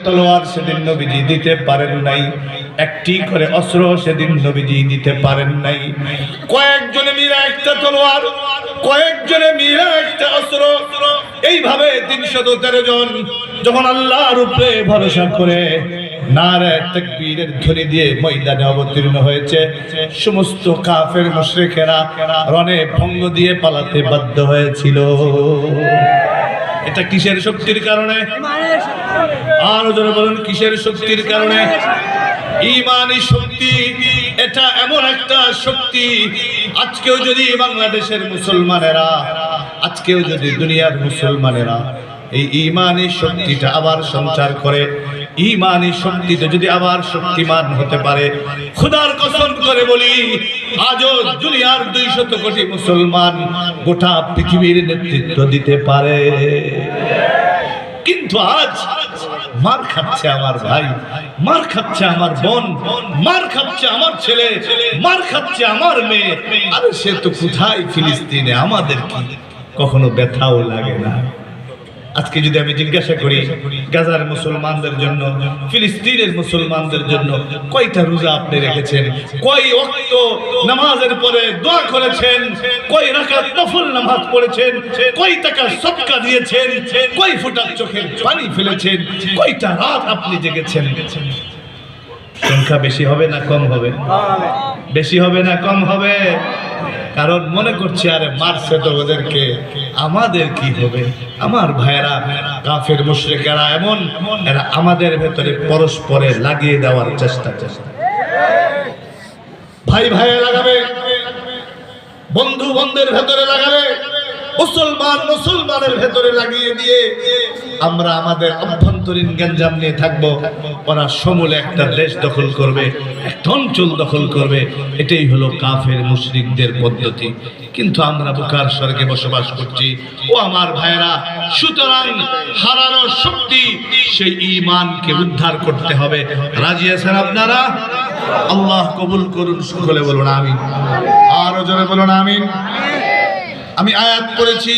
তলোয়ার সেদিন নবীজি দিতে পারেন নাই, একটি করে অস্ত্র সেদিন নবীজি দিতে পারেন নাই। কয়েকজনে মিলে একটা তলোয়ার, কয়েকজনে মিলে একটা অস্ত্র, এইভাবে 313 জন যখন আল্লাহর উপরে ভরসা করে নারে তাকবীরের ধ্বনি দিয়ে ময়দানে অবতীর্ণ হয়েছে, সমস্ত কাফের মুশরিকেরা রণে ভঙ্গ দিয়ে পালাতে বাধ্য হয়েছিল। এটা কিসের শক্তির কারণে? আরো জোরে বলুন, কিসের শক্তির কারণে? ঈমানী শক্তি। এটা এমন একটা শক্তি, আজকেও যদি বাংলাদেশের মুসলমানেরা, আজকেও যদি দুনিয়ার মুসলমানেরা এই ঈমানী শক্তিটা আবার সঞ্চার করে, ঈমানী শক্তিতে যদি আবার শক্তিমান হতে পারে, খোদার কসম করে বলি, আজও দুনিয়ার 200 কোটি মুসলমান গোটা পৃথিবীর নেতৃত্ব দিতে পারে। কিন্তু আজ মার খাচ্ছে আমার ভাই, মার খাচ্ছে আমার বোন, মার খাচ্ছে আমার ছেলে, মার খাচ্ছে আমার মেয়ে। আরে সে তো কোথায় ফিলিস্তিনে, আমাদের কি কখনো ব্যথাও লাগে না? আজকে যদি আমি জিজ্ঞাসা করি গাজার মুসলমানদের জন্য, ফিলিস্তিনের মুসলমানদের জন্য কয়টা রোজা আপনি রেখেছেন, কয় ওয়াক্ত নামাজের পরে দোয়া করেছেন, কয় রাকাত নফল নামাজ পড়েছেন, কয় টাকা সদকা দিয়েছেন, কয় ফোঁটা চোখের পানি ফেলেছেন, কয়টা রাত আপনি জেগেছেন? সংখ্যা বেশি হবে না কম হবে? বেশি হবে না কম হবে? কারণ মনে করছে আরে মারছে তো ওদেরকে, আমাদের কি হবে? আমার ভাইরা কাফের মুশরিকেরা এমন, এরা আমাদের ভেতরে পরস্পরে লাগিয়ে দেওয়ার চেষ্টা করে। ভাই ভাইয়ে লাগাবে, বন্ধু বন্ধের ভেতরে লাগাবে, মুসলমান মুসলমানের ভেতরে লাগিয়ে দিয়ে আমরা আমাদের অভ্যন্তরীণ গ্যাঞ্জাম নিয়ে থাকবো। ওরা সমূলে একটা দেশ দখল করবে, একটা অঞ্চল দখল করবে। এটাই হলো কাফের মুশরিকদের পদ্ধতি। কিন্তু আমরা বুকার স্বর্গে বসবাস করছি। ও আমার ভাইরা, সুতরাং হারানো শক্তি, সেই ঈমানকে উদ্ধার করতে হবে। রাজি আছেন আপনারা? আল্লাহ কবুল করুন। সকলে বলুন আমিন। আরো জোরে বলুন আমিন। আমি আয়াত পড়েছি,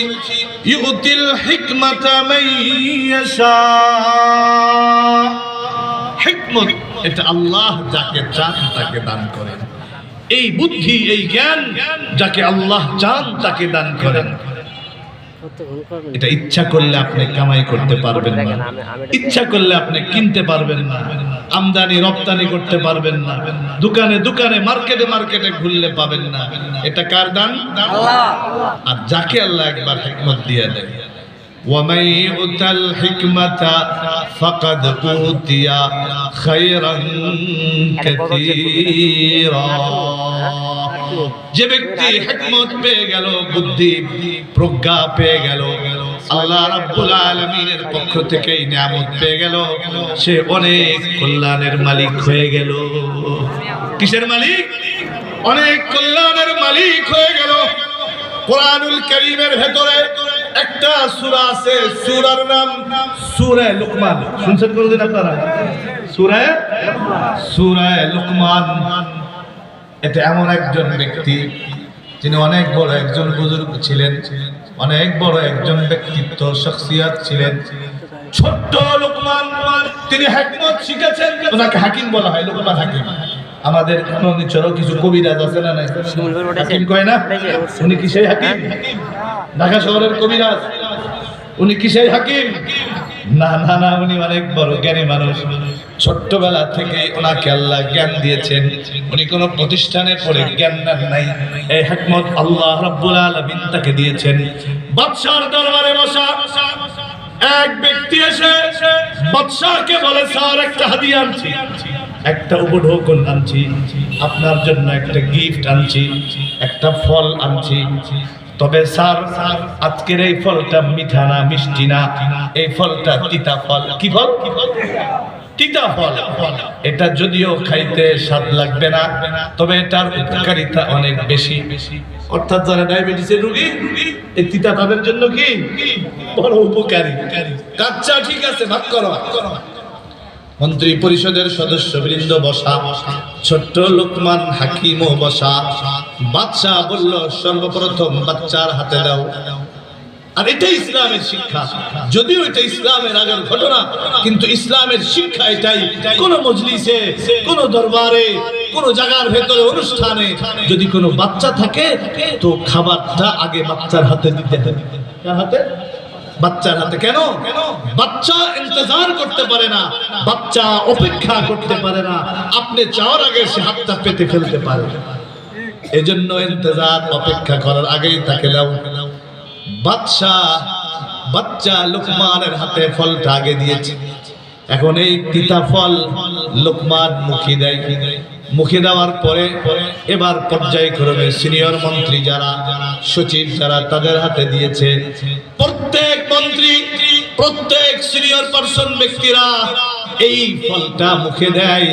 ইউতিল হিকমাতা মাইয়াশা। হিকমত এটা আল্লাহ যাকে চান তাকে দান করেন। এই বুদ্ধি, এই জ্ঞান যাকে আল্লাহ চান তাকে দান করেন। এটা ইচ্ছা করলে আপনি কামাই করতে পারবেন না, ইচ্ছা করলে আপনি কিনতে পারবেন না, আমদানি রপ্তানি করতে পারবেন না, দোকানে দোকানে মার্কেটে মার্কেটে ঘুরলে পাবেন না। এটা কার দান? আল্লাহ। আর যাকে আল্লাহ একবার হিকমত দিয়ে দেয়, وَمَن يُؤْتَ الْحِكْمَةَ فَقَدْ أُوتِيَ خَيْرًا كَثِيرًا। যে ব্যক্তি হিকমত পেয়ে গেল, বুদ্ধি প্রজ্ঞা পেয়ে গেল, আল্লাহ রাব্বুল আলামিনের পক্ষ থেকে এই নিয়ামত পেয়ে গেল, সে অনেক কল্যাণের মালিক হয়ে গেল। কিসের মালিক? অনেক কল্যাণের মালিক হয়ে গেল। কোরআনুল কারীমের ভেতরে একটা সূরা আছে, সূরার নাম সূরা লুকমান। শুনছেন কোনদিন আপনারা? সূরা লুকমান। এটা এমন একজন ব্যক্তি যিনি অনেক বড় একজন বুজুর্গ ছিলেন, অনেক বড় একজন ব্যক্তিত্ব, শখসিয়ত ছিলেন। ছোট্ট লুকমান, তিনি হিকমত শিখেছেন। ওনাকে হাকিম বলা হয়, লুকমান হাকিম। আমাদের নিচরও কিছু কবিরাজ আছে না নাই? হাকিম কয় না? উনি কি সেই হাকিম? ঢাকা শহরের কবিরাজ, উনি কি সেই হাকিম? না না না, উনি অনেক বড় জ্ঞানী মানুষ। ছোট্টবেলা থেকে ওনাকে আল্লাহ জ্ঞান দিয়েছেন। উনি কোনো প্রতিষ্ঠানে পড়ে জ্ঞান নেন নাই, এই হিকমত আল্লাহ রাব্বুল আলামিন তাকে দিয়েছেন। বাদশার দরবারে বসা এক ব্যক্তি এসে বাদশাকে বলে, স্যার একটা হাদিয়া আনছি, একটা উপঢৌকন আনছি, আপনার জন্য একটা গিফট আনছি, একটা ফল আনছি। তবে স্যার, আজকের এই ফলটা মিঠা না, মিষ্টি না, এই ফলটা তিতা ফল। কি ফল? তিতা ফল। এটা যদিও খাইতে স্বাদ লাগবে না, তবে এটার উপকারিতা অনেক বেশি। অর্থাৎ যারা ডায়াবেটিসের রোগী, এই তিতা তাদের জন্য কি বড় উপকারী। কাচ্চা ঠিক আছে, ভাগ করো। মন্ত্রী পরিষদের সদস্যবৃন্দ বসা, ছোট্ট লুকমান হাকিমও বসা। বাদশা বলল, সর্বপ্রথম বাচ্চার হাতে দাও। আর এটাই ইসলামের শিক্ষা। যদিও এটা ইসলামের আগের ঘটনা, কিন্তু ইসলামের শিক্ষা এটাই। কোন মজলিসে, কোন দরবারে, কোন জায়গার ভেতরে, অনুষ্ঠানে যদি কোনো বাচ্চা থাকে, তো খাবারটা আগে বাচ্চার হাতে দিতে হবে। কার হাতে? বাচ্চার হাতে। কেন? বাচ্চা ইন্তজার করতে পারে না, বাচ্চা অপেক্ষা করতে পারে না। আপনি চাওয়ার আগে সে হাতটা পেতে ফেলতে পারে। এজন্য ইন্তজার, অপেক্ষা করার আগেই তাকে দাও। বাচ্চা লোকমানের হাতে ফলটা আগে দিয়েছে। এখন এই তিতা ফল লোকমান মুখে দেয়। মুখে দেওয়ার পরে এবার পর্যায়ক্রমে সিনিয়র মন্ত্রী যারা, সচিব যারা, তাদের হাতে দিয়েছে। প্রত্যেক মন্ত্রী, প্রত্যেক সিনিয়র পার্সন ব্যক্তিরা এই ফলটা মুখে দেয়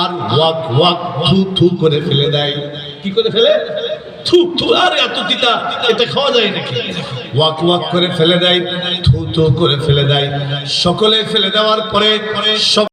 আর ওয়াক ওয়াক থু থু করে ফেলে দেয়। কি করে ফেলে? থু থু। আর এত তিতা, এটা খাওয়া যায় নাকি? ওয়াক ওয়াক করে ফেলে দেয়, থু থু করে ফেলে দেয়। সকলে ফেলে দেওয়ার পরে